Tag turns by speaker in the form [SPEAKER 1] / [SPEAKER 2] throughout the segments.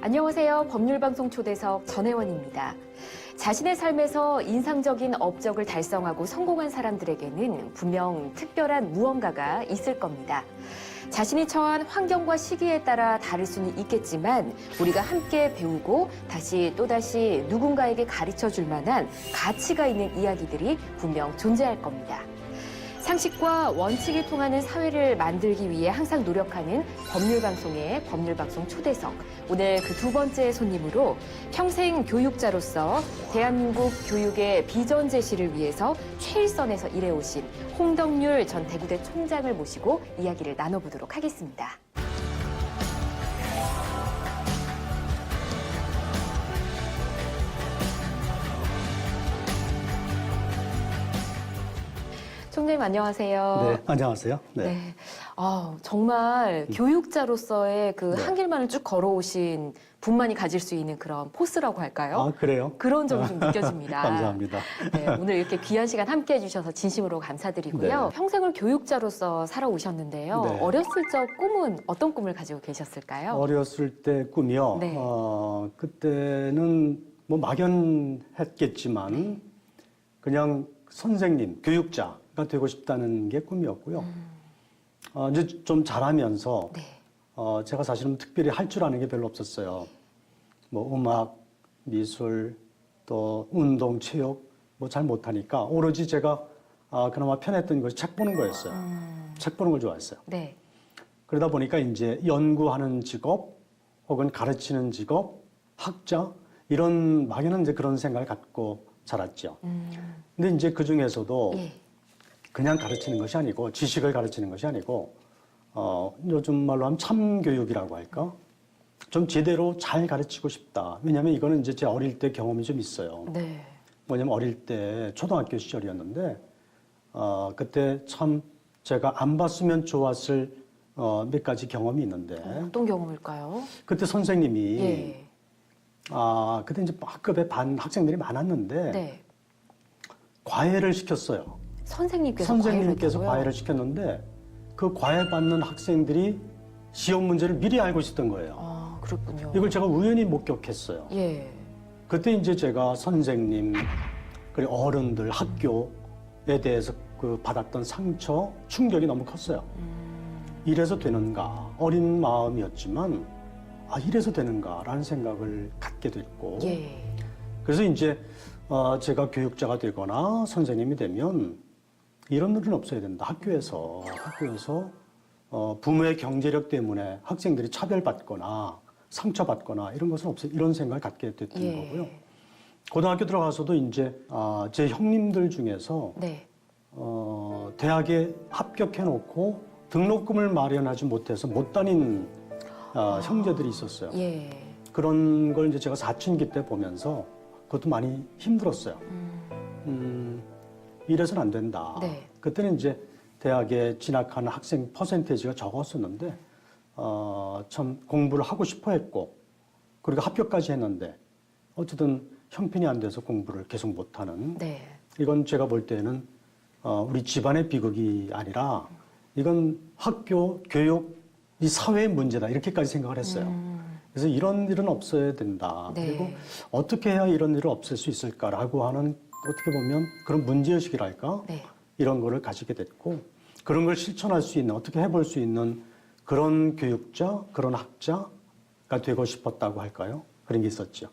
[SPEAKER 1] 안녕하세요. 법률방송 초대석 전혜원입니다. 자신의 삶에서 인상적인 업적을 달성하고 성공한 사람들에게는 분명 특별한 무언가가 있을 겁니다. 자신이 처한 환경과 시기에 따라 다를 수는 있겠지만 우리가 함께 배우고 또다시 누군가에게 가르쳐줄 만한 가치가 있는 이야기들이 분명 존재할 겁니다. 상식과 원칙이 통하는 사회를 만들기 위해 항상 노력하는 법률방송의 법률방송 초대석. 오늘 그 두 번째 손님으로 평생 교육자로서 대한민국 교육의 비전 제시를 위해서 최일선에서 일해오신 홍덕률 전 대구대 총장을 모시고 이야기를 나눠보도록 하겠습니다. 총장님 안녕하세요.
[SPEAKER 2] 네, 안녕하세요.
[SPEAKER 1] 네. 정말 교육자로서의 그
[SPEAKER 2] 네.
[SPEAKER 1] 한 길만을 쭉 걸어오신 분만이 가질 수 있는 그런 포스라고 할까요?
[SPEAKER 2] 아, 그래요?
[SPEAKER 1] 그런 점이 좀 느껴집니다.
[SPEAKER 2] 감사합니다.
[SPEAKER 1] 네, 오늘 이렇게 귀한 시간 함께 해주셔서 진심으로 감사드리고요.
[SPEAKER 2] 네.
[SPEAKER 1] 평생을 교육자로서 살아오셨는데요.
[SPEAKER 2] 네.
[SPEAKER 1] 어렸을 적 꿈은 어떤 꿈을 가지고 계셨을까요?
[SPEAKER 2] 어렸을 때 꿈이요.
[SPEAKER 1] 네.
[SPEAKER 2] 그때는 뭐 막연했겠지만 그냥 선생님, 교육자가 되고 싶다는 게 꿈이었고요. 이제 좀 자라면서
[SPEAKER 1] 네.
[SPEAKER 2] 제가 사실은 특별히 할 줄 아는 게 별로 없었어요. 뭐 음악, 미술, 또 운동, 체육 뭐 잘 못하니까 오로지 제가 그나마 편했던 것이 책 보는 거였어요. 책 보는 걸 좋아했어요.
[SPEAKER 1] 네.
[SPEAKER 2] 그러다 보니까 이제 연구하는 직업 혹은 가르치는 직업, 학자 이런 막연한 이제 그런 생각을 갖고 자랐죠. 근데 이제 그 중에서도
[SPEAKER 1] 예.
[SPEAKER 2] 그냥 가르치는 것이 아니고 지식을 가르치는 것이 아니고 요즘 말로 하면 참교육이라고 할까? 좀 제대로 잘 가르치고 싶다. 왜냐하면 이거는 이제 제 어릴 때 경험이 좀 있어요.
[SPEAKER 1] 네.
[SPEAKER 2] 뭐냐면 어릴 때 초등학교 시절이었는데 그때 참 제가 안 봤으면 좋았을 몇 가지 경험이 있는데
[SPEAKER 1] 어떤 경험일까요?
[SPEAKER 2] 그때 선생님이
[SPEAKER 1] 예.
[SPEAKER 2] 그때 이제 학급에 반 학생들이 많았는데
[SPEAKER 1] 네.
[SPEAKER 2] 과외를 시켰어요.
[SPEAKER 1] 선생님께서
[SPEAKER 2] 과외를 시켰는데 그 과외 받는 학생들이 시험 문제를 미리 알고 있었던 거예요.
[SPEAKER 1] 아, 그렇군요.
[SPEAKER 2] 이걸 제가 우연히 목격했어요.
[SPEAKER 1] 예.
[SPEAKER 2] 그때 이제 제가 선생님, 그리고 어른들, 학교에 대해서 그 받았던 상처, 충격이 너무 컸어요. 이래서 되는가? 어린 마음이었지만, 이래서 되는가라는 생각을 갖게 됐고.
[SPEAKER 1] 예.
[SPEAKER 2] 그래서 이제 제가 교육자가 되거나 선생님이 되면 이런 일은 없어야 된다. 학교에서 부모의 경제력 때문에 학생들이 차별받거나 상처받거나 이런 것은 없어요. 이런 생각을 갖게 됐던
[SPEAKER 1] 예.
[SPEAKER 2] 거고요. 고등학교 들어가서도 이제 제 형님들 중에서
[SPEAKER 1] 네.
[SPEAKER 2] 대학에 합격해놓고 등록금을 마련하지 못해서 못 다닌 형제들이 있었어요.
[SPEAKER 1] 예.
[SPEAKER 2] 그런 걸 이제 제가 사춘기 때 보면서 그것도 많이 힘들었어요. 이래서는 안 된다.
[SPEAKER 1] 네.
[SPEAKER 2] 그때는 이제 대학에 진학하는 학생 퍼센테이지가 적었었는데 참 공부를 하고 싶어 했고 그리고 합격까지 했는데 어쨌든 형편이 안 돼서 공부를 계속 못하는
[SPEAKER 1] 네.
[SPEAKER 2] 이건 제가 볼 때는 우리 집안의 비극이 아니라 이건 학교, 교육, 이 사회의 문제다 이렇게까지 생각을 했어요. 그래서 이런 일은 없어야 된다.
[SPEAKER 1] 네.
[SPEAKER 2] 그리고 어떻게 해야 이런 일을 없앨 수 있을까라고 하는 어떻게 보면 그런 문제의식이랄까?
[SPEAKER 1] 네.
[SPEAKER 2] 이런 거를 가지게 됐고 그런 걸 실천할 수 있는 어떻게 해볼 수 있는 그런 교육자, 그런 학자가 되고 싶었다고 할까요? 그런 게 있었죠.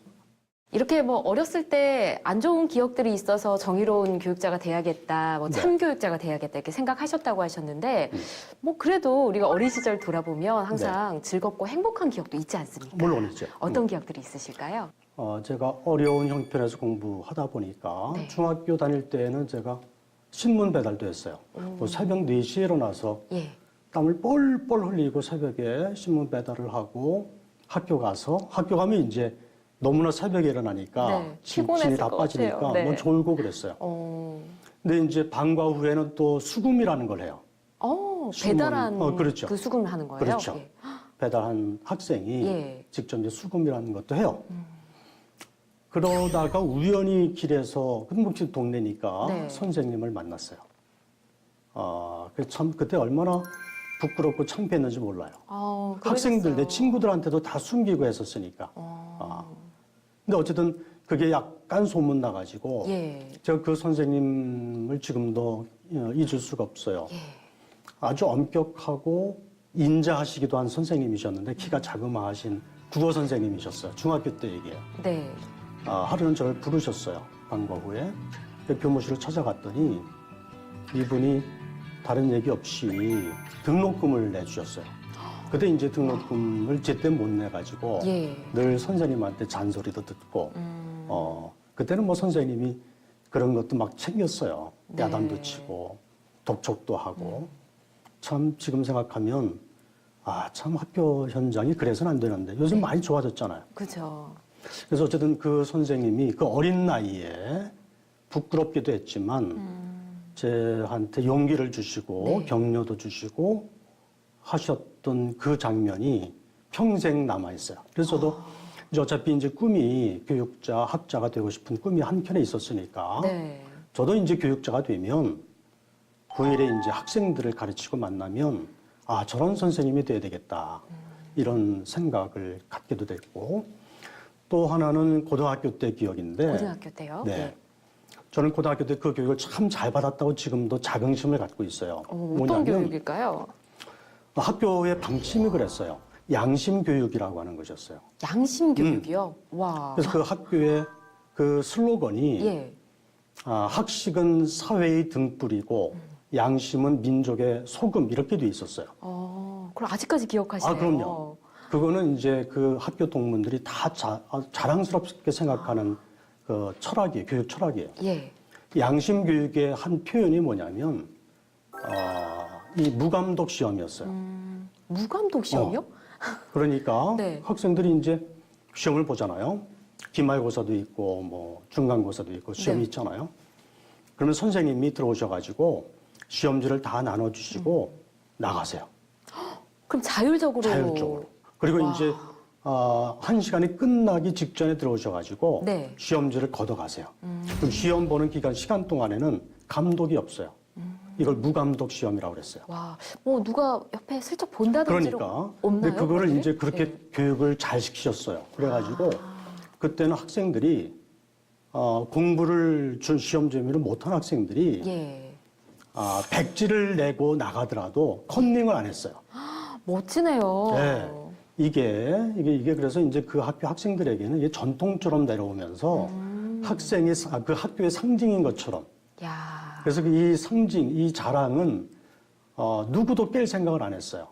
[SPEAKER 1] 이렇게 뭐 어렸을 때 안 좋은 기억들이 있어서 정의로운 교육자가 돼야겠다, 뭐
[SPEAKER 2] 네.
[SPEAKER 1] 참교육자가 돼야겠다 이렇게 생각하셨다고 하셨는데 뭐 그래도 우리가 어린 시절 돌아보면 항상 즐겁고 행복한 기억도 있지 않습니까?
[SPEAKER 2] 물론이죠.
[SPEAKER 1] 어떤 기억들이 있으실까요?
[SPEAKER 2] 제가 어려운 형편에서 공부하다 보니까
[SPEAKER 1] 네.
[SPEAKER 2] 중학교 다닐 때는 제가 신문 배달도 했어요. 뭐 새벽 4시에 일어나서
[SPEAKER 1] 예.
[SPEAKER 2] 땀을 뻘뻘 흘리고 새벽에 신문 배달을 하고 학교 가면 이제 너무나 새벽에 일어나니까
[SPEAKER 1] 네,
[SPEAKER 2] 진이
[SPEAKER 1] 피곤했을
[SPEAKER 2] 다
[SPEAKER 1] 것
[SPEAKER 2] 빠지니까
[SPEAKER 1] 같아요. 네.
[SPEAKER 2] 뭐 졸고 그랬어요.
[SPEAKER 1] 어.
[SPEAKER 2] 근데 이제 방과 후에는 또 수금이라는 걸 해요.
[SPEAKER 1] 배달한
[SPEAKER 2] 그렇죠.
[SPEAKER 1] 그 수금을 하는 거예요?
[SPEAKER 2] 그렇죠.
[SPEAKER 1] 예.
[SPEAKER 2] 배달한 학생이
[SPEAKER 1] 예.
[SPEAKER 2] 직접 이제 수금이라는 것도 해요. 그러다가 우연히 길에서 금국집 동네니까
[SPEAKER 1] 네.
[SPEAKER 2] 선생님을 만났어요. 그래서 참 그때 얼마나 부끄럽고 창피했는지 몰라요.
[SPEAKER 1] 그러셨어요.
[SPEAKER 2] 학생들, 내 친구들한테도 다 숨기고 했었으니까. 근데 어쨌든 그게 약간 소문 나가지고
[SPEAKER 1] 예.
[SPEAKER 2] 제가 그 선생님을 지금도 잊을 수가 없어요.
[SPEAKER 1] 예.
[SPEAKER 2] 아주 엄격하고 인자하시기도 한 선생님이셨는데 키가 자그마하신 국어 선생님이셨어요. 중학교 때 얘기예요.
[SPEAKER 1] 네.
[SPEAKER 2] 하루는 저를 부르셨어요. 방과 후에. 그 교무실을 찾아갔더니 이분이 다른 얘기 없이 등록금을 내주셨어요. 그때 이제 등록금을 제때 못 내가지고
[SPEAKER 1] 예.
[SPEAKER 2] 늘 선생님한테 잔소리도 듣고 그때는 뭐 선생님이 그런 것도 막 챙겼어요.
[SPEAKER 1] 네.
[SPEAKER 2] 야단도 치고 독촉도 하고 참 지금 생각하면 참 학교 현장이 그래서는 안 되는데 요즘 많이 좋아졌잖아요.
[SPEAKER 1] 그죠.
[SPEAKER 2] 그래서 어쨌든 그 선생님이 그 어린 나이에 부끄럽기도 했지만 저한테 용기를 주시고
[SPEAKER 1] 네.
[SPEAKER 2] 격려도 주시고 하셨던 그 장면이 평생 남아 있어요. 그래서 저도 이제 어차피 이제 꿈이 교육자, 학자가 되고 싶은 꿈이 한켠에 있었으니까
[SPEAKER 1] 네.
[SPEAKER 2] 저도 이제 교육자가 되면 그1에 이제 학생들을 가르치고 만나면 저런 선생님이 돼야 되겠다. 이런 생각을 갖게도 됐고 또 하나는 고등학교 때 기억인데
[SPEAKER 1] 고등학교 때요?
[SPEAKER 2] 네. 저는 고등학교 때 그 교육을 참 잘 받았다고 지금도 자긍심을 갖고 있어요.
[SPEAKER 1] 어떤
[SPEAKER 2] 뭐냐면
[SPEAKER 1] 교육일까요?
[SPEAKER 2] 학교의 방침이 그랬어요. 양심 교육이라고 하는 것이었어요.
[SPEAKER 1] 양심 교육이요? 와.
[SPEAKER 2] 그래서 그 학교의 그 슬로건이
[SPEAKER 1] 예.
[SPEAKER 2] 학식은 사회의 등불이고 양심은 민족의 소금 이렇게 돼 있었어요.
[SPEAKER 1] 그럼 아직까지 기억하시네요.
[SPEAKER 2] 그럼요. 그거는 이제 그 학교 동문들이 다 자랑스럽게 생각하는 그 철학이에요. 교육 철학이에요.
[SPEAKER 1] 예.
[SPEAKER 2] 양심 교육의 한 표현이 뭐냐면 이 무감독 시험이었어요.
[SPEAKER 1] 무감독 시험이요?
[SPEAKER 2] 그러니까
[SPEAKER 1] 네.
[SPEAKER 2] 학생들이 이제 시험을 보잖아요. 기말고사도 있고 뭐 중간고사도 있고 시험이
[SPEAKER 1] 네.
[SPEAKER 2] 있잖아요. 그러면 선생님이 들어오셔가지고 시험지를 다 나눠주시고 나가세요.
[SPEAKER 1] 그럼 자율적으로.
[SPEAKER 2] 자율적으로. 그리고
[SPEAKER 1] 와.
[SPEAKER 2] 이제 한 시간이 끝나기 직전에 들어오셔가지고
[SPEAKER 1] 네.
[SPEAKER 2] 시험지를 걷어가세요. 그럼 시험 보는 시간 동안에는 감독이 없어요. 이걸 무감독 시험이라고 그랬어요.
[SPEAKER 1] 와, 뭐 누가 옆에 슬쩍 본다든지
[SPEAKER 2] 그러니까.
[SPEAKER 1] 없나요?
[SPEAKER 2] 근데 그거를
[SPEAKER 1] 그게?
[SPEAKER 2] 이제 그렇게
[SPEAKER 1] 네.
[SPEAKER 2] 교육을 잘 시키셨어요. 그래가지고 그때는 학생들이 공부를 준 시험 재미를 못한 학생들이
[SPEAKER 1] 예.
[SPEAKER 2] 백지를 내고 나가더라도 컨닝을 안 했어요.
[SPEAKER 1] 멋지네요.
[SPEAKER 2] 네. 이게 그래서 이제 그 학교 학생들에게는 이게 전통처럼 내려오면서 학생이 그 학교의 상징인 것처럼.
[SPEAKER 1] 야.
[SPEAKER 2] 그래서 이 상징, 이 자랑은 누구도 깰 생각을 안 했어요.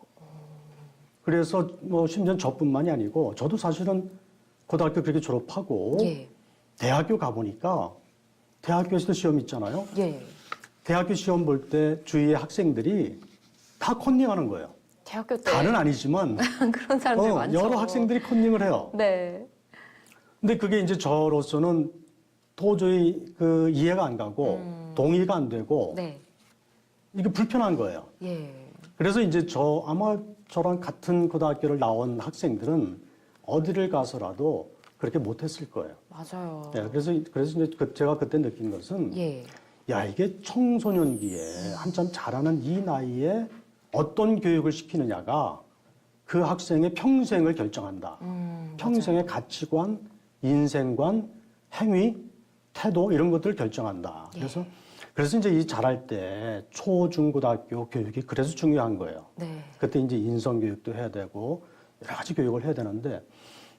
[SPEAKER 2] 그래서 뭐 심지어 저뿐만이 아니고 저도 사실은 고등학교 그렇게 졸업하고
[SPEAKER 1] 예.
[SPEAKER 2] 대학교 가보니까 대학교에서도 시험 있잖아요.
[SPEAKER 1] 예.
[SPEAKER 2] 대학교 시험 볼 때 주위의 학생들이 다 컨닝하는 거예요.
[SPEAKER 1] 대학교 때
[SPEAKER 2] 다는 아니지만
[SPEAKER 1] 그런 사람들 많죠.
[SPEAKER 2] 여러 학생들이 컨닝을 해요.
[SPEAKER 1] 네.
[SPEAKER 2] 근데 그게 이제 저로서는 도저히 그 이해가 안 가고 동의가 안 되고
[SPEAKER 1] 네.
[SPEAKER 2] 이게 불편한 거예요.
[SPEAKER 1] 예.
[SPEAKER 2] 그래서 이제 아마 저랑 같은 고등학교를 나온 학생들은 어디를 가서라도 그렇게 못했을 거예요.
[SPEAKER 1] 맞아요.
[SPEAKER 2] 네, 그래서 이제 제가 그때 느낀 것은
[SPEAKER 1] 예.
[SPEAKER 2] 야, 이게 청소년기에 한참 자라는 이 나이에 어떤 교육을 시키느냐가 그 학생의 평생을 결정한다. 평생의 가치관, 인생관, 행위, 태도 이런 것들을 결정한다.
[SPEAKER 1] 예.
[SPEAKER 2] 그래서 이제 이 자랄 때 초, 중, 고등학교 교육이 그래서 중요한 거예요.
[SPEAKER 1] 네.
[SPEAKER 2] 그때 이제 인성 교육도 해야 되고 여러 가지 교육을 해야 되는데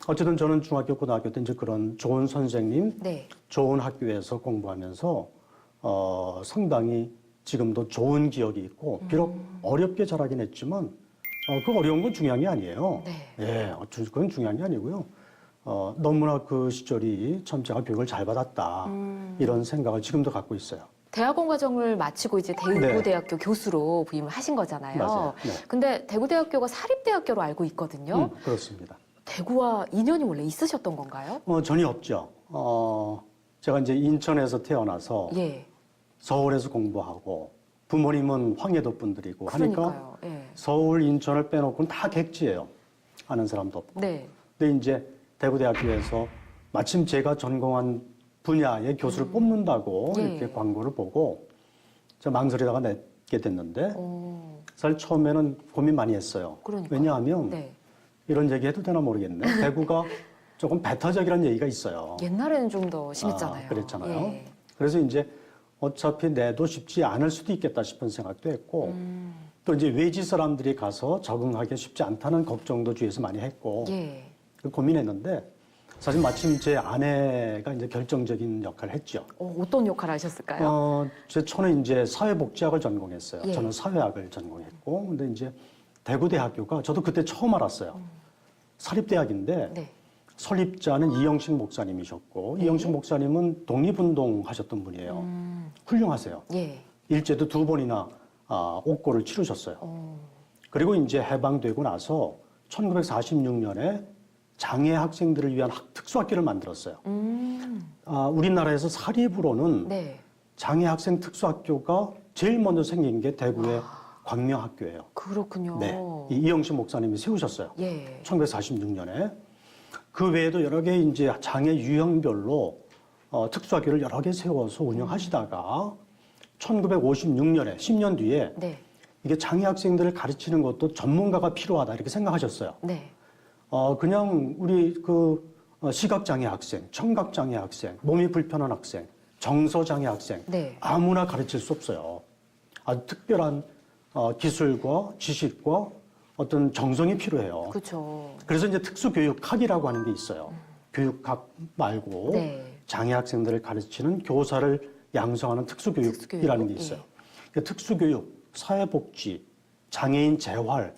[SPEAKER 2] 어쨌든 저는 중학교, 고등학교 때 이제 그런 좋은 선생님,
[SPEAKER 1] 네.
[SPEAKER 2] 좋은 학교에서 공부하면서 상당히 지금도 좋은 기억이 있고 비록 어렵게 자라긴 했지만 그 어려운 건 중요한 게 아니에요.
[SPEAKER 1] 네.
[SPEAKER 2] 예, 그건 중요한 게 아니고요. 너무나 그 시절이 참 제가 교육을 잘 받았다 이런 생각을 지금도 갖고 있어요.
[SPEAKER 1] 대학원 과정을 마치고 이제 대구대학교 교수로 부임을 하신 거잖아요.
[SPEAKER 2] 맞아요. 네.
[SPEAKER 1] 근데 대구대학교가 사립대학교로 알고 있거든요.
[SPEAKER 2] 그렇습니다.
[SPEAKER 1] 대구와 인연이 원래 있으셨던 건가요?
[SPEAKER 2] 전혀 없죠. 제가 이제 인천에서 태어나서
[SPEAKER 1] 예.
[SPEAKER 2] 서울에서 공부하고 부모님은 황해도 분들이고 하니까
[SPEAKER 1] 그러니까요. 예.
[SPEAKER 2] 서울, 인천을 빼놓고는 다 객지예요. 아는 사람도 없고.
[SPEAKER 1] 네.
[SPEAKER 2] 근데 이제 대구대학교에서 마침 제가 전공한 분야의 교수를 뽑는다고
[SPEAKER 1] 예.
[SPEAKER 2] 이렇게 광고를 보고 제가 망설이다가 냈게 됐는데 사실 처음에는 고민 많이 했어요.
[SPEAKER 1] 그러니까요.
[SPEAKER 2] 왜냐하면
[SPEAKER 1] 네.
[SPEAKER 2] 이런 얘기 해도 되나 모르겠네. 대구가 조금 배타적이라는 얘기가 있어요.
[SPEAKER 1] 옛날에는 좀 더 심했잖아요.
[SPEAKER 2] 그랬잖아요.
[SPEAKER 1] 예.
[SPEAKER 2] 그래서 이제 어차피 내도 쉽지 않을 수도 있겠다 싶은 생각도 했고 또 이제 외지 사람들이 가서 적응하기 쉽지 않다는 걱정도 주위에서 많이 했고
[SPEAKER 1] 예.
[SPEAKER 2] 고민했는데 사실 마침 제 아내가 이제 결정적인 역할을 했죠.
[SPEAKER 1] 어떤 역할을 하셨을까요?
[SPEAKER 2] 저는 이제 사회복지학을 전공했어요.
[SPEAKER 1] 예.
[SPEAKER 2] 저는 사회학을 전공했고, 근데 이제 대구대학교가 저도 그때 처음 알았어요. 사립대학인데
[SPEAKER 1] 네.
[SPEAKER 2] 설립자는 이영식 목사님이셨고, 이영식 목사님은 독립운동 하셨던 분이에요. 훌륭하세요.
[SPEAKER 1] 예.
[SPEAKER 2] 일제도 2번이나 옥고를 치르셨어요. 그리고 이제 해방되고 나서 1946년에 장애 학생들을 위한 특수학교를 만들었어요. 우리나라에서 사립으로는
[SPEAKER 1] 네.
[SPEAKER 2] 장애 학생 특수학교가 제일 먼저 생긴 게 대구의 광명학교예요.
[SPEAKER 1] 그렇군요.
[SPEAKER 2] 네. 이영식 목사님이 세우셨어요.
[SPEAKER 1] 예.
[SPEAKER 2] 1946년에. 그 외에도 여러 개 이제 장애 유형별로 특수학교를 여러 개 세워서 운영하시다가 1956년에 10년 뒤에
[SPEAKER 1] 네.
[SPEAKER 2] 이게 장애 학생들을 가르치는 것도 전문가가 필요하다 이렇게 생각하셨어요.
[SPEAKER 1] 네.
[SPEAKER 2] 그냥 우리 시각장애 학생, 청각장애 학생, 몸이 불편한 학생, 정서장애 학생
[SPEAKER 1] 네.
[SPEAKER 2] 아무나 가르칠 수 없어요. 아주 특별한 기술과 지식과 어떤 정성이 필요해요.
[SPEAKER 1] 그렇죠.
[SPEAKER 2] 그래서 이제 특수교육학이라고 하는 게 있어요. 교육학 말고
[SPEAKER 1] 네.
[SPEAKER 2] 장애 학생들을 가르치는 교사를 양성하는 특수교육이라는 게 있어요. 특수교육, 사회복지, 장애인 재활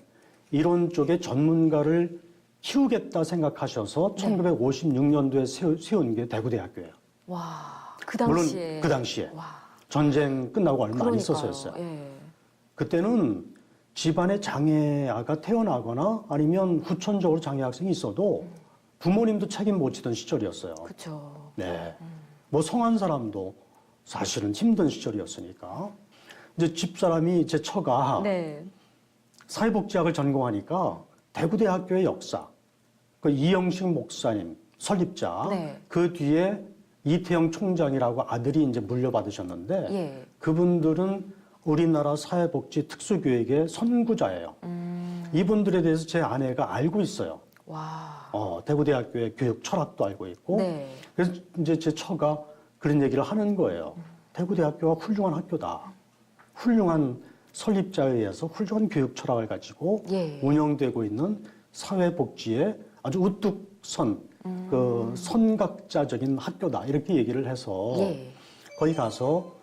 [SPEAKER 2] 이런 쪽의 전문가를 키우겠다 생각하셔서 1956년도에 세운 게 대구대학교예요.
[SPEAKER 1] 와, 그 당시에.
[SPEAKER 2] 물론 그 당시에
[SPEAKER 1] 와.
[SPEAKER 2] 전쟁 끝나고 얼마 안
[SPEAKER 1] 그러니까요.
[SPEAKER 2] 있어서였어요.
[SPEAKER 1] 예.
[SPEAKER 2] 그때는 집안에 장애아가 태어나거나 아니면 후천적으로 장애 학생이 있어도 부모님도 책임 못 지던 시절이었어요.
[SPEAKER 1] 그렇죠.
[SPEAKER 2] 네. 뭐 성한 사람도 사실은 힘든 시절이었으니까. 이제 집사람이 제 처가
[SPEAKER 1] 네.
[SPEAKER 2] 사회복지학을 전공하니까 대구대학교의 역사, 그 이영식 목사님 설립자,
[SPEAKER 1] 네.
[SPEAKER 2] 그 뒤에 이태영 총장이라고 아들이 이제 물려받으셨는데
[SPEAKER 1] 예.
[SPEAKER 2] 그분들은 우리나라 사회복지 특수교육의 선구자예요. 이분들에 대해서 제 아내가 알고 있어요.
[SPEAKER 1] 와.
[SPEAKER 2] 대구대학교의 교육 철학도 알고 있고.
[SPEAKER 1] 네.
[SPEAKER 2] 그래서 이제 제 처가 그런 얘기를 하는 거예요. 대구대학교가 훌륭한 학교다. 훌륭한 설립자에 의해서 훌륭한 교육 철학을 가지고
[SPEAKER 1] 예.
[SPEAKER 2] 운영되고 있는 사회복지의 아주 우뚝 선, 그 선각자적인 학교다. 이렇게 얘기를 해서
[SPEAKER 1] 예.
[SPEAKER 2] 거기 가서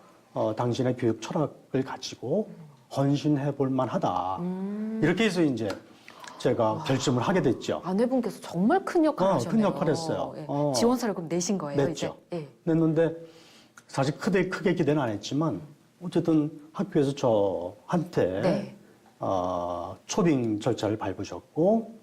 [SPEAKER 2] 당신의 교육 철학을 가지고 헌신해 볼 만하다. 이렇게 해서 이제 제가 결심을 하게 됐죠.
[SPEAKER 1] 아내분께서 정말 큰 역할을 하셨네요.
[SPEAKER 2] 큰 역할을 했어요.
[SPEAKER 1] 예.
[SPEAKER 2] 어.
[SPEAKER 1] 지원사를 그럼 내신 거예요,
[SPEAKER 2] 냈죠.
[SPEAKER 1] 이제? 예.
[SPEAKER 2] 냈는데 사실 크게 기대는 안 했지만 어쨌든 학교에서 저한테
[SPEAKER 1] 네.
[SPEAKER 2] 초빙 절차를 밟으셨고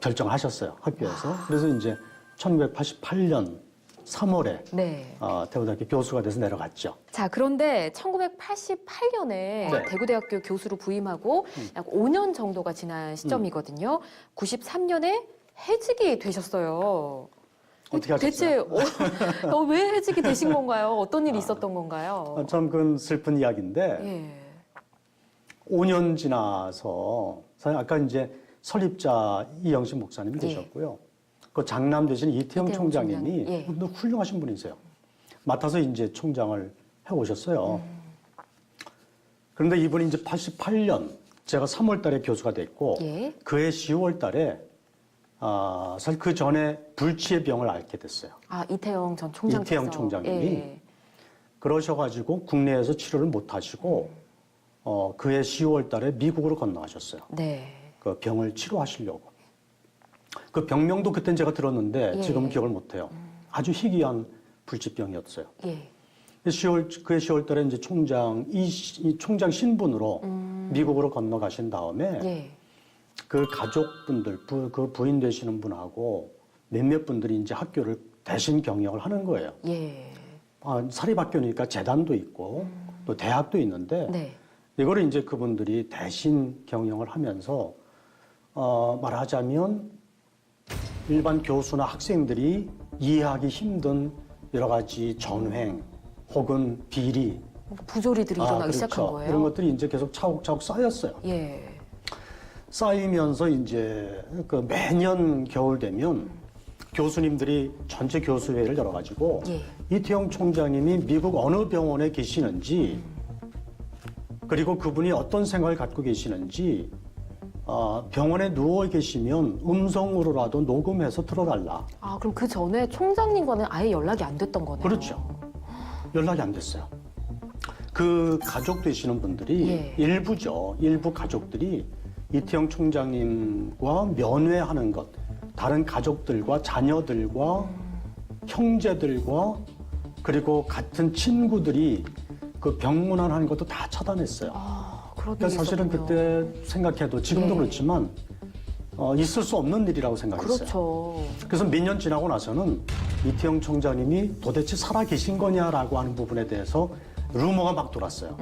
[SPEAKER 2] 결정하셨어요. 학교에서. 그래서 이제 1988년 3월에
[SPEAKER 1] 네.
[SPEAKER 2] 대구대학교 교수가 돼서 내려갔죠.
[SPEAKER 1] 자, 그런데 1988년에
[SPEAKER 2] 네.
[SPEAKER 1] 대구대학교 교수로 부임하고 약 5년 정도가 지난 시점이거든요. 93년에 해직이 되셨어요.
[SPEAKER 2] 어떻게 하셨어요?
[SPEAKER 1] 대체 왜 해직이 되신 건가요? 어떤 일이 있었던 건가요?
[SPEAKER 2] 참 그건 슬픈 이야기인데
[SPEAKER 1] 예.
[SPEAKER 2] 5년 지나서 사실 아까 이제 설립자 이영식 목사님이
[SPEAKER 1] 예.
[SPEAKER 2] 되셨고요. 그 장남 되신 이태영
[SPEAKER 1] 이태영
[SPEAKER 2] 총장님이
[SPEAKER 1] 총장, 예.
[SPEAKER 2] 너무 훌륭하신 분이세요. 맡아서 이제 총장을 해 오셨어요. 그런데 이분이 이제 88년 제가 3월 달에 교수가 됐고
[SPEAKER 1] 예.
[SPEAKER 2] 그해 10월 달에 사실 그 전에 불치의 병을 앓게 됐어요.
[SPEAKER 1] 아, 이태영 전 총장께서.
[SPEAKER 2] 이태영 총장님이
[SPEAKER 1] 예.
[SPEAKER 2] 그러셔가지고 국내에서 치료를 못 하시고 그해 10월 달에 미국으로 건너가셨어요.
[SPEAKER 1] 네.
[SPEAKER 2] 그 병을 치료하시려고. 그 병명도 그땐 제가 들었는데
[SPEAKER 1] 예.
[SPEAKER 2] 지금 기억을 못해요. 아주 희귀한 불치병이었어요.
[SPEAKER 1] 예.
[SPEAKER 2] 그해 10월 달에 이제 이 총장 신분으로 미국으로 건너가신 다음에
[SPEAKER 1] 예.
[SPEAKER 2] 그 가족분들, 그 부인 되시는 분하고 몇몇 분들이 이제 학교를 대신 경영을 하는 거예요.
[SPEAKER 1] 예.
[SPEAKER 2] 사립학교니까 재단도 있고 또 대학도 있는데
[SPEAKER 1] 네.
[SPEAKER 2] 이거를 이제 그분들이 대신 경영을 하면서 말하자면 일반 교수나 학생들이 이해하기 힘든 여러 가지 전횡 혹은 비리
[SPEAKER 1] 부조리들이 일어나기
[SPEAKER 2] 그렇죠.
[SPEAKER 1] 시작한 거예요.
[SPEAKER 2] 이런 것들이 이제 계속 차곡차곡 쌓였어요.
[SPEAKER 1] 예.
[SPEAKER 2] 쌓이면서 이제 그 매년 겨울 되면 교수님들이 전체 교수회를 열어가지고
[SPEAKER 1] 예.
[SPEAKER 2] 이태영 총장님이 미국 어느 병원에 계시는지 그리고 그분이 어떤 생각을 갖고 계시는지 병원에 누워 계시면 음성으로라도 녹음해서 들어달라.
[SPEAKER 1] 아, 그럼 그 전에 총장님과는 아예 연락이 안 됐던 거네요.
[SPEAKER 2] 그렇죠. 연락이 안 됐어요. 그 가족 되시는 분들이
[SPEAKER 1] 예.
[SPEAKER 2] 일부죠. 일부 가족들이 이태영 총장님과 면회하는 것, 다른 가족들과 자녀들과 형제들과 그리고 같은 친구들이 그 병문안 하는 것도 다 차단했어요.
[SPEAKER 1] 아, 그런
[SPEAKER 2] 그러니까
[SPEAKER 1] 일이
[SPEAKER 2] 사실은
[SPEAKER 1] 있었군요.
[SPEAKER 2] 그때 생각해도 지금도
[SPEAKER 1] 예.
[SPEAKER 2] 그렇지만 있을 수 없는 일이라고 생각했어요.
[SPEAKER 1] 그렇죠.
[SPEAKER 2] 그래서 몇 년 지나고 나서는 이태영 총장님이 도대체 살아 계신 거냐라고 하는 부분에 대해서 루머가 막 돌았어요.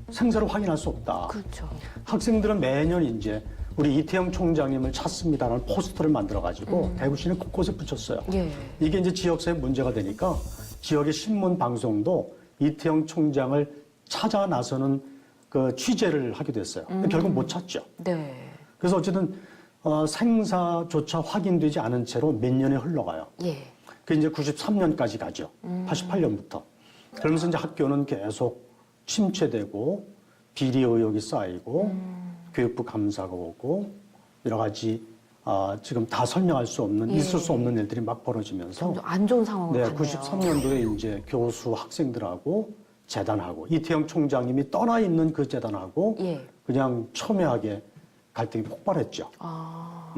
[SPEAKER 2] 생사를 확인할 수 없다.
[SPEAKER 1] 그렇죠.
[SPEAKER 2] 학생들은 매년 이제 우리 이태영 총장님을 찾습니다라는 포스터를 만들어가지고 대구시내 곳곳에 붙였어요.
[SPEAKER 1] 예.
[SPEAKER 2] 이게 이제 지역사회 문제가 되니까 지역의 신문 방송도 이태영 총장을 찾아 나서는 그 취재를 하게 됐어요. 근데 결국 못 찾죠.
[SPEAKER 1] 네.
[SPEAKER 2] 그래서 어쨌든 생사조차 확인되지 않은 채로 몇 년이 흘러가요.
[SPEAKER 1] 예.
[SPEAKER 2] 그 이제 93년까지 가죠. 88년부터. 그러면서 이제 학교는 계속 침체되고 비리 의혹이 쌓이고 교육부 감사가 오고 여러 가지 지금 다 설명할 수 없는 있을 수 없는 일들이 막 벌어지면서
[SPEAKER 1] 점점 안 좋은 상황으로
[SPEAKER 2] 네,
[SPEAKER 1] 갔네요.
[SPEAKER 2] 93년도에 이제 교수 학생들하고 재단하고 이태영 총장님이 떠나 있는 그 재단하고
[SPEAKER 1] 예.
[SPEAKER 2] 그냥 첨예하게 갈등이 폭발했죠.
[SPEAKER 1] 아.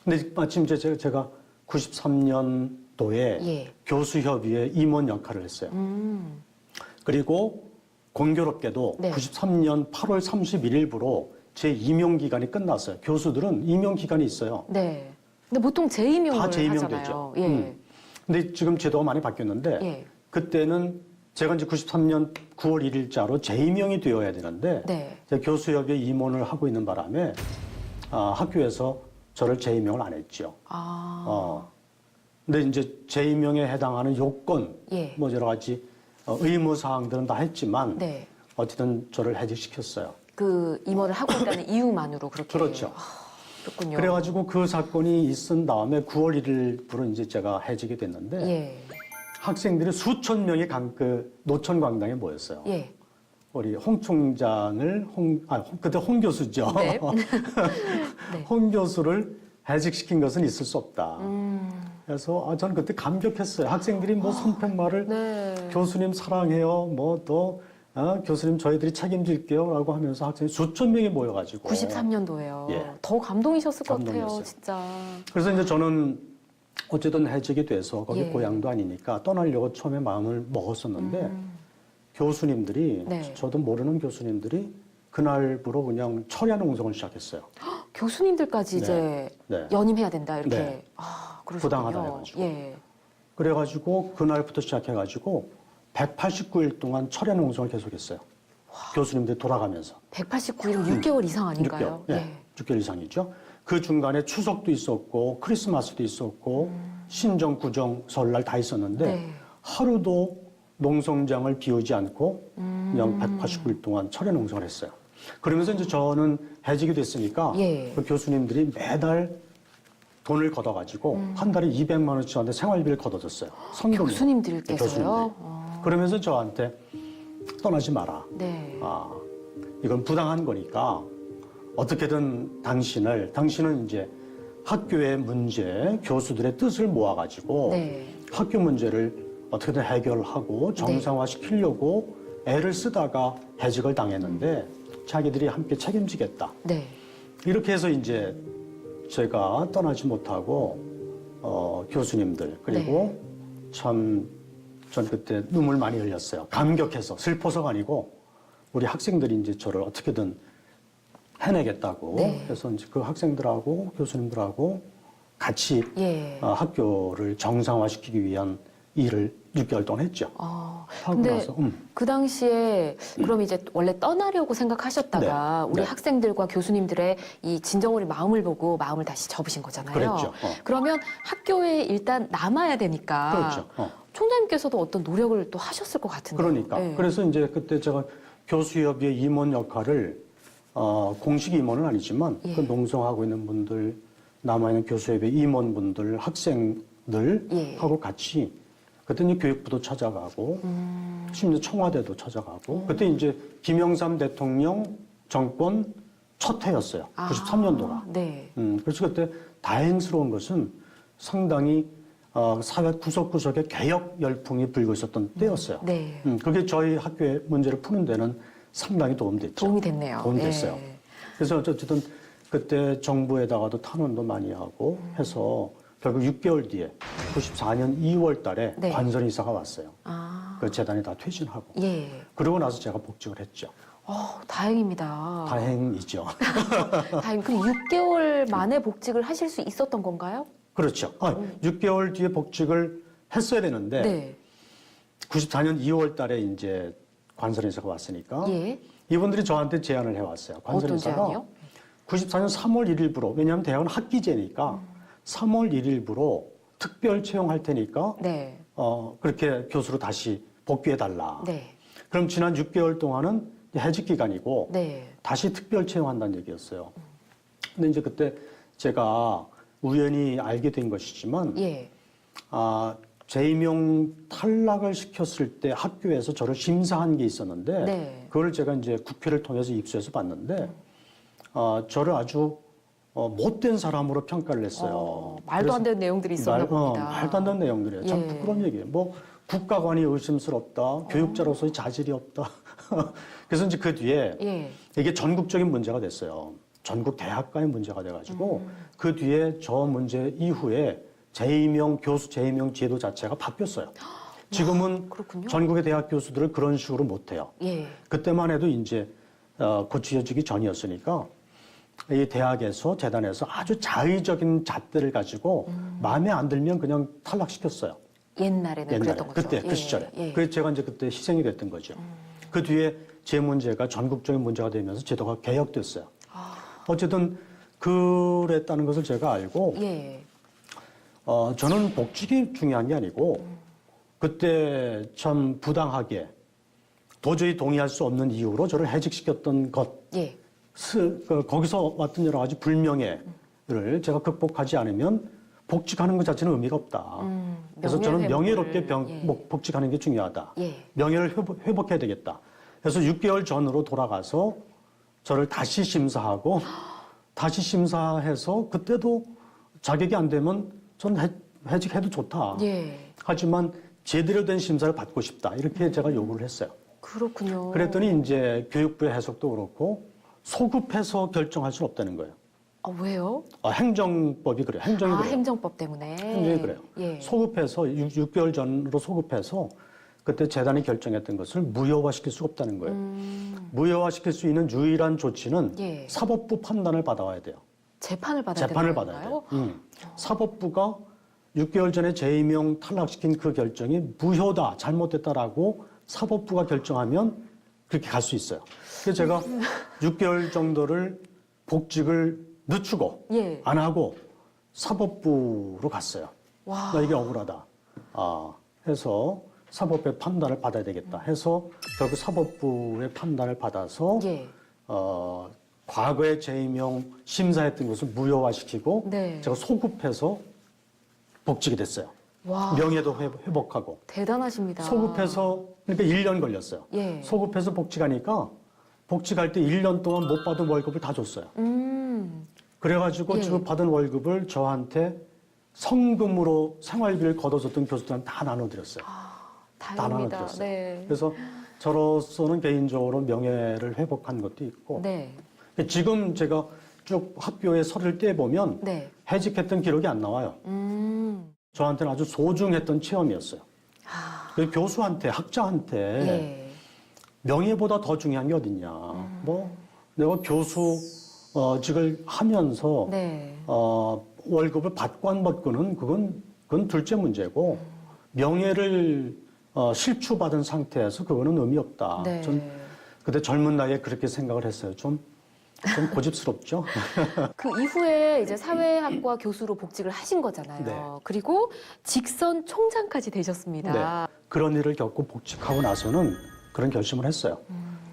[SPEAKER 2] 근데 마침 제가 93년도에
[SPEAKER 1] 예.
[SPEAKER 2] 교수협의회 임원 역할을 했어요. 그리고 공교롭게도
[SPEAKER 1] 네.
[SPEAKER 2] 93년 8월 31일부로 제 임용 기간이 끝났어요. 교수들은 임용 기간이 있어요.
[SPEAKER 1] 네. 근데 보통 재임용을
[SPEAKER 2] 다 재임용
[SPEAKER 1] 하잖아요.
[SPEAKER 2] 되죠.
[SPEAKER 1] 예.
[SPEAKER 2] 근데 지금 제도가 많이 바뀌었는데
[SPEAKER 1] 예.
[SPEAKER 2] 그때는 제가 이제 93년 9월 1일자로 재임용이 되어야 되는데
[SPEAKER 1] 네.
[SPEAKER 2] 제가 교수협의회 임원을 하고 있는 바람에 학교에서 저를 재임용을 안 했죠.
[SPEAKER 1] 아.
[SPEAKER 2] 근데 이제 재임용에 해당하는 요건,
[SPEAKER 1] 예.
[SPEAKER 2] 뭐 여러 가지 의무 사항들은 다 했지만
[SPEAKER 1] 네.
[SPEAKER 2] 어쨌든 저를 해직시켰어요.
[SPEAKER 1] 그 임원을 하고 있다는 이유만으로 그렇게.
[SPEAKER 2] 그렇죠.
[SPEAKER 1] 그렇군요.
[SPEAKER 2] 그래가지고 그 사건이 있은 다음에 9월 1일부로 이제 제가 해직이 됐는데
[SPEAKER 1] 예.
[SPEAKER 2] 학생들이 수천 명이 그 노천광장에 모였어요.
[SPEAKER 1] 예.
[SPEAKER 2] 우리 홍 총장을 그때 홍 교수죠.
[SPEAKER 1] 네. 네.
[SPEAKER 2] 홍 교수를 해직시킨 것은 있을 수 없다. 그래서 저는 그때 감격했어요. 학생들이 뭐 손편말을
[SPEAKER 1] 네.
[SPEAKER 2] 교수님 사랑해요. 뭐 또 교수님 저희들이 책임질게요라고 하면서 학생이 수천 명이 모여가지고
[SPEAKER 1] 93년도에요.
[SPEAKER 2] 예.
[SPEAKER 1] 더 감동이셨을 것 같아요,
[SPEAKER 2] 감동이었어요.
[SPEAKER 1] 진짜.
[SPEAKER 2] 그래서 이제 저는 어쨌든 해직이 돼서 거기
[SPEAKER 1] 예.
[SPEAKER 2] 고향도 아니니까 떠나려고 처음에 마음을 먹었었는데 교수님들이
[SPEAKER 1] 네.
[SPEAKER 2] 저도 모르는 교수님들이 그날부로 그냥 철야 농성을 시작했어요.
[SPEAKER 1] 교수님들까지
[SPEAKER 2] 네.
[SPEAKER 1] 이제
[SPEAKER 2] 네.
[SPEAKER 1] 연임해야 된다 이렇게.
[SPEAKER 2] 네.
[SPEAKER 1] 아, 그러셨군요.
[SPEAKER 2] 부당하다 해가지고.
[SPEAKER 1] 예.
[SPEAKER 2] 그래가지고 그날부터 시작해가지고 189일 동안 철야 농성을 계속했어요. 교수님들이 돌아가면서
[SPEAKER 1] 189일은 6개월 이상 아닌가요?
[SPEAKER 2] 6개월, 6개월 이상이죠. 그 중간에 추석도 있었고 크리스마스도 있었고 신정, 구정, 설날 다 있었는데
[SPEAKER 1] 네.
[SPEAKER 2] 하루도 농성장을 비우지 않고 그냥 189일 동안 철야 농성을 했어요. 그러면서 이제 저는 해직이 됐으니까
[SPEAKER 1] 예.
[SPEAKER 2] 그 교수님들이 매달 돈을 걷어가지고 한 달에 200만 원씩 저한테 생활비를 걷어줬어요. 성금으로.
[SPEAKER 1] 교수님들께서요?
[SPEAKER 2] 네, 교수님들이. 그러면서 저한테 떠나지 마라.
[SPEAKER 1] 네.
[SPEAKER 2] 이건 부당한 거니까 어떻게든 당신은 이제 학교의 문제, 교수들의 뜻을 모아가지고
[SPEAKER 1] 네.
[SPEAKER 2] 학교 문제를 어떻게든 해결하고 정상화시키려고 애를 쓰다가 해직을 당했는데 자기들이 함께 책임지겠다.
[SPEAKER 1] 네.
[SPEAKER 2] 이렇게 해서 이제 제가 떠나지 못하고 교수님들 그리고 참 전 그때 눈물 많이 흘렸어요. 감격해서 슬퍼서가 아니고 우리 학생들이 이제 저를 어떻게든 해내겠다고
[SPEAKER 1] 네.
[SPEAKER 2] 그래서 이제 그 학생들하고 교수님들하고 같이
[SPEAKER 1] 예.
[SPEAKER 2] 학교를 정상화시키기 위한 일을 6개월 동안 했죠. 하고
[SPEAKER 1] 근데
[SPEAKER 2] 나서
[SPEAKER 1] 그 당시에 그럼 이제 원래 떠나려고 생각하셨다가
[SPEAKER 2] 네.
[SPEAKER 1] 우리
[SPEAKER 2] 네.
[SPEAKER 1] 학생들과 교수님들의 이 진정어린 마음을 보고 마음을 다시 접으신 거잖아요.
[SPEAKER 2] 그랬죠.
[SPEAKER 1] 그러면 학교에 일단 남아야 되니까
[SPEAKER 2] 그렇죠.
[SPEAKER 1] 총장님께서도 어떤 노력을 또 하셨을 것 같은데.
[SPEAKER 2] 그러니까. 그래서 이제 그때 제가 교수협의회 임원 역할을 공식 임원은 아니지만
[SPEAKER 1] 예.
[SPEAKER 2] 그 농성하고 있는 분들, 남아있는 교수협의회 임원분들, 학생들
[SPEAKER 1] 예.
[SPEAKER 2] 하고 같이 그때 이제 교육부도 찾아가고 심지어 청와대도 찾아가고 그때 이제 김영삼 대통령 정권 첫 해였어요. 93년도가.
[SPEAKER 1] 네.
[SPEAKER 2] 그래서 그때 다행스러운 것은 상당히 사회 구석구석에 개혁 열풍이 불고 있었던 때였어요.
[SPEAKER 1] 네.
[SPEAKER 2] 그게 저희 학교의 문제를 푸는 데는 상당히 도움됐죠.
[SPEAKER 1] 도움이 됐네요.
[SPEAKER 2] 도움이 됐어요.
[SPEAKER 1] 예.
[SPEAKER 2] 그래서 어쨌든 그때 정부에다가도 탄원도 많이 하고 해서 결국 6개월 뒤에 94년 2월 달에
[SPEAKER 1] 네.
[SPEAKER 2] 관선 이사가 왔어요.
[SPEAKER 1] 아.
[SPEAKER 2] 그 재단이 다 퇴진하고.
[SPEAKER 1] 예.
[SPEAKER 2] 그러고 나서 제가 복직을 했죠.
[SPEAKER 1] 다행입니다.
[SPEAKER 2] 다행이죠.
[SPEAKER 1] 다행. 그럼 6개월 만에 복직을 하실 수 있었던 건가요?
[SPEAKER 2] 그렇죠. 6개월 뒤에 복직을 했어야 되는데
[SPEAKER 1] 네.
[SPEAKER 2] 94년 2월 달에 이제 관선 이사가 왔으니까
[SPEAKER 1] 예.
[SPEAKER 2] 이분들이 저한테 제안을 해왔어요. 관선
[SPEAKER 1] 어떤
[SPEAKER 2] 이사가
[SPEAKER 1] 제안이요?
[SPEAKER 2] 94년 3월 1일부로 왜냐하면 대학은 학기제니까 3월 1일부로 특별 채용할 테니까
[SPEAKER 1] 네.
[SPEAKER 2] 그렇게 교수로 다시 복귀해달라.
[SPEAKER 1] 네.
[SPEAKER 2] 그럼 지난 6개월 동안은 해직 기간이고
[SPEAKER 1] 네.
[SPEAKER 2] 다시 특별 채용한다는 얘기였어요. 근데 이제 그때 제가 우연히 알게 된 것이지만
[SPEAKER 1] 예.
[SPEAKER 2] 재임용 탈락을 시켰을 때 학교에서 저를 심사한 게 있었는데
[SPEAKER 1] 네.
[SPEAKER 2] 그걸 제가 이제 국회를 통해서 입수해서 봤는데 저를 아주 못된 사람으로 평가를 했어요.
[SPEAKER 1] 말도 안 되는 내용들이 있었나 봅니다.
[SPEAKER 2] 말도 안 되는 내용들이에요. 참
[SPEAKER 1] 예.
[SPEAKER 2] 부끄러운 얘기예요. 뭐 국가관이 의심스럽다, 교육자로서의 자질이 없다. 그래서 이제 그 뒤에
[SPEAKER 1] 예.
[SPEAKER 2] 이게 전국적인 문제가 됐어요. 전국 대학가의 문제가 돼가지고 그 뒤에 저 문제 이후에 교수 재임용 제도 자체가 바뀌었어요. 지금은
[SPEAKER 1] 그렇군요.
[SPEAKER 2] 전국의 대학 교수들을 그런 식으로 못해요.
[SPEAKER 1] 예.
[SPEAKER 2] 그때만 해도 이제 고치어지기 전이었으니까 이 대학에서 재단에서 아주 자의적인 잣대를 가지고 마음에 안 들면 그냥 탈락시켰어요.
[SPEAKER 1] 옛날에는 그랬던 거죠.
[SPEAKER 2] 그때 그 시절에.
[SPEAKER 1] 예.
[SPEAKER 2] 그래서 제가 이제 그때 희생이 됐던 거죠. 그 뒤에 제 문제가 전국적인 문제가 되면서 제도가 개혁됐어요. 어쨌든 그랬다는 것을 제가 알고
[SPEAKER 1] 예.
[SPEAKER 2] 저는 복직이 중요한 게 아니고 그때 참 부당하게 도저히 동의할 수 없는 이유로 저를 해직시켰던 것,
[SPEAKER 1] 예.
[SPEAKER 2] 거기서 왔던 여러 가지 불명예를 제가 극복하지 않으면 복직하는 것 자체는 의미가 없다. 그래서 저는 명예롭게 복직하는 게 중요하다.
[SPEAKER 1] 예.
[SPEAKER 2] 명예를 회복해야 되겠다. 그래서 6개월 전으로 돌아가서 저를 다시 심사하고 다시 심사해서 그때도 자격이 안 되면 전 해직해도 좋다.
[SPEAKER 1] 예.
[SPEAKER 2] 하지만 제대로 된 심사를 받고 싶다. 이렇게 제가 요구를 했어요.
[SPEAKER 1] 그렇군요.
[SPEAKER 2] 그랬더니 이제 교육부의 해석도 그렇고 소급해서 결정할 수는 없다는 거예요.
[SPEAKER 1] 왜요?
[SPEAKER 2] 행정법이 그래요. 행정이 그래요.
[SPEAKER 1] 행정법 때문에.
[SPEAKER 2] 행정이 그래요.
[SPEAKER 1] 예.
[SPEAKER 2] 소급해서 6개월 전으로 소급해서 그때 재단이 결정했던 것을 무효화시킬 수가 없다는 거예요. 무효화시킬 수 있는 유일한 조치는
[SPEAKER 1] 예.
[SPEAKER 2] 사법부 판단을 받아와야 돼요.
[SPEAKER 1] 재판을 받아야
[SPEAKER 2] 재판을
[SPEAKER 1] 되는
[SPEAKER 2] 받아야
[SPEAKER 1] 건가요?
[SPEAKER 2] 돼요. 사법부가 6개월 전에 재임용 탈락시킨 그 결정이 무효다, 잘못됐다라고 사법부가 결정하면 그렇게 갈 수 있어요. 그래서 제가 6개월 정도를 복직을 늦추고
[SPEAKER 1] 예.
[SPEAKER 2] 안 하고 사법부로 갔어요.
[SPEAKER 1] 와.
[SPEAKER 2] 나 이게 억울하다. 해서 사법부의 판단을 받아야 되겠다. 해서 결국 사법부의 판단을 받아서
[SPEAKER 1] 예.
[SPEAKER 2] 과거에 재임용 심사했던 것을 무효화시키고
[SPEAKER 1] 네.
[SPEAKER 2] 제가 소급해서 복직이 됐어요.
[SPEAKER 1] 와.
[SPEAKER 2] 명예도 회복하고
[SPEAKER 1] 대단하십니다.
[SPEAKER 2] 소급해서 그러니까 1년 걸렸어요.
[SPEAKER 1] 예.
[SPEAKER 2] 소급해서 복직하니까 복직할 때 1년 동안 못 받은 월급을 다 줬어요. 그래가지고
[SPEAKER 1] 예.
[SPEAKER 2] 지금 받은 월급을 저한테 성금으로 생활비를 걷어줬던 교수들한테 다 나눠드렸어요. 다
[SPEAKER 1] 다행입니다.
[SPEAKER 2] 나눠드렸어요.
[SPEAKER 1] 네.
[SPEAKER 2] 그래서 저로서는 개인적으로 명예를 회복한 것도 있고
[SPEAKER 1] 네.
[SPEAKER 2] 지금 제가 쭉 학교에 서류를 떼보면
[SPEAKER 1] 네.
[SPEAKER 2] 해직했던 기록이 안 나와요. 저한테는 아주 소중했던 체험이었어요. 그 교수한테, 학자한테
[SPEAKER 1] 예.
[SPEAKER 2] 명예보다 더 중요한 게 어딨냐. 뭐 내가 교수직을 하면서
[SPEAKER 1] 네.
[SPEAKER 2] 월급을 받고 안 받고는 그건 둘째 문제고 명예를 실추받은 상태에서 그거는 의미 없다.
[SPEAKER 1] 네.
[SPEAKER 2] 전 그때 젊은 나이에 그렇게 생각을 했어요. 좀 좀 고집스럽죠.
[SPEAKER 1] 그 이후에 이제 사회학과 교수로 복직을 하신 거잖아요.
[SPEAKER 2] 네.
[SPEAKER 1] 그리고 직선 총장까지 되셨습니다.
[SPEAKER 2] 그런 일을 겪고 복직하고 나서는 그런 결심을 했어요.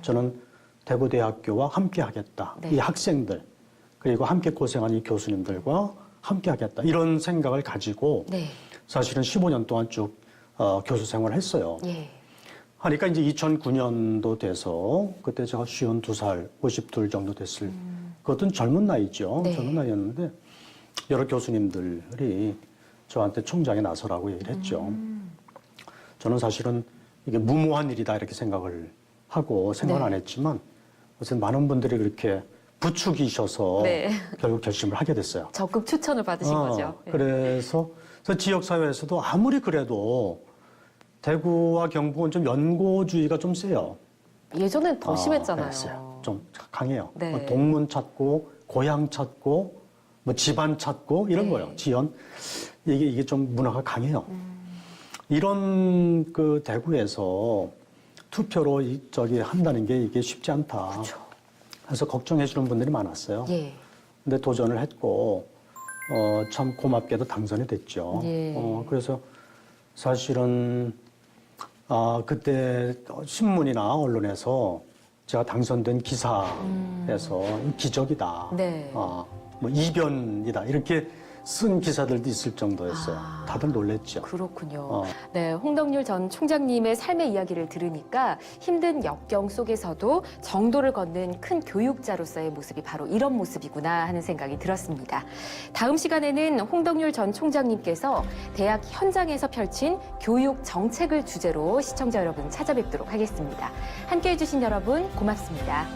[SPEAKER 2] 저는 대구대학교와 함께 하겠다.
[SPEAKER 1] 네.
[SPEAKER 2] 이 학생들 그리고 함께 고생한 이 교수님들과 함께 하겠다. 이런 생각을 가지고
[SPEAKER 1] 네.
[SPEAKER 2] 사실은 15년 동안 쭉 교수 생활을 했어요.
[SPEAKER 1] 예.
[SPEAKER 2] 하니까 이제 2009년도 돼서 그때 제가 52살, 52 정도 됐을 그것은 젊은 나이죠.
[SPEAKER 1] 네.
[SPEAKER 2] 젊은 나이였는데 여러 교수님들이 저한테 총장에 나서라고 얘기를 했죠. 저는 사실은 이게 무모한 일이다 이렇게 생각을 하고 생각을
[SPEAKER 1] 네.
[SPEAKER 2] 안 했지만 무슨 많은 분들이 그렇게 부추기셔서
[SPEAKER 1] 네.
[SPEAKER 2] 결국 결심을 하게 됐어요.
[SPEAKER 1] 적극 추천을 받으신 거죠. 네.
[SPEAKER 2] 그래서 지역사회에서도 아무리 그래도 대구와 경북은 좀 연고주의가 좀 세요.
[SPEAKER 1] 예전엔 더 심했잖아요.
[SPEAKER 2] 네, 세요. 좀 강해요.
[SPEAKER 1] 네.
[SPEAKER 2] 뭐 동문 찾고 고향 찾고 뭐 집안 찾고 이런
[SPEAKER 1] 네.
[SPEAKER 2] 거예요. 지연 이게 좀 문화가 강해요. 이런 그 대구에서 투표로 저기 한다는 게 이게 쉽지 않다.
[SPEAKER 1] 그렇죠.
[SPEAKER 2] 그래서 걱정해 주는 분들이 많았어요.
[SPEAKER 1] 예.
[SPEAKER 2] 근데 도전을 했고 참 고맙게도 당선이 됐죠.
[SPEAKER 1] 예.
[SPEAKER 2] 그래서 사실은 그때 신문이나 언론에서 제가 당선된 기사에서 기적이다.
[SPEAKER 1] 네.
[SPEAKER 2] 뭐 이변이다. 이렇게 쓴 기사들도 있을 정도였어요. 다들 놀랬죠.
[SPEAKER 1] 그렇군요. 네, 홍덕률 전 총장님의 삶의 이야기를 들으니까 힘든 역경 속에서도 정도를 걷는 큰 교육자로서의 모습이 바로 이런 모습이구나 하는 생각이 들었습니다. 다음 시간에는 홍덕률 전 총장님께서 대학 현장에서 펼친 교육 정책을 주제로 시청자 여러분 찾아뵙도록 하겠습니다. 함께해 주신 여러분 고맙습니다.